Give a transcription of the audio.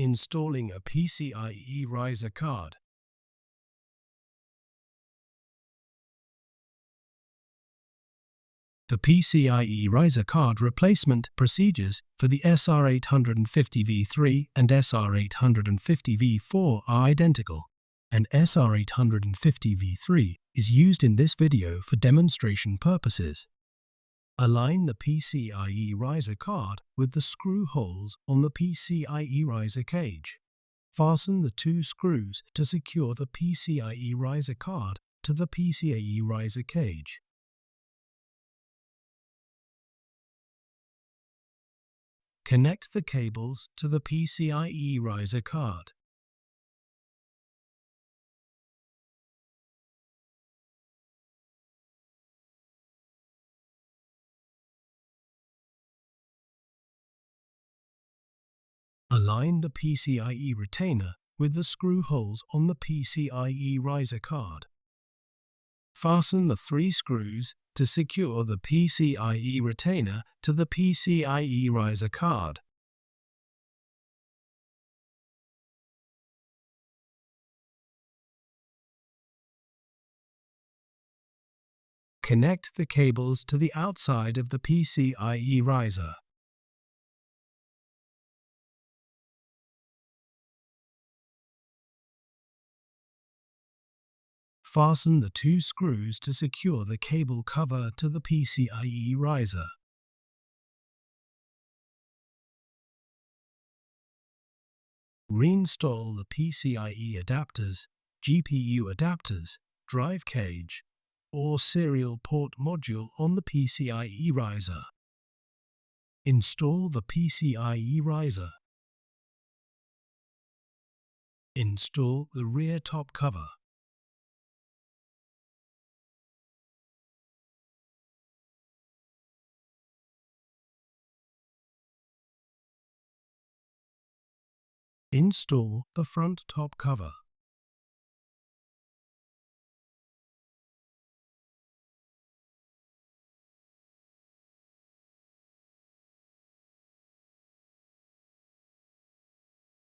Installing a PCIe riser card. The PCIe riser card replacement procedures for the SR850 V3 and SR850 V4 are identical, and SR850 V3 is used in this video for demonstration purposes. Align the PCIe riser card with the screw holes on the PCIe riser cage. Fasten the two screws to secure the PCIe riser card to the PCIe riser cage. Connect the cables to the PCIe riser card. Align the PCIe retainer with the screw holes on the PCIe riser card. Fasten the 3 screws to secure the PCIe retainer to the PCIe riser card. Connect the cables to the outside of the PCIe riser. Fasten the 2 screws to secure the cable cover to the PCIe riser. Reinstall the PCIe adapters, GPU adapters, drive cage, or serial port module on the PCIe riser. Install the PCIe riser. Install the rear top cover. Install the front top cover.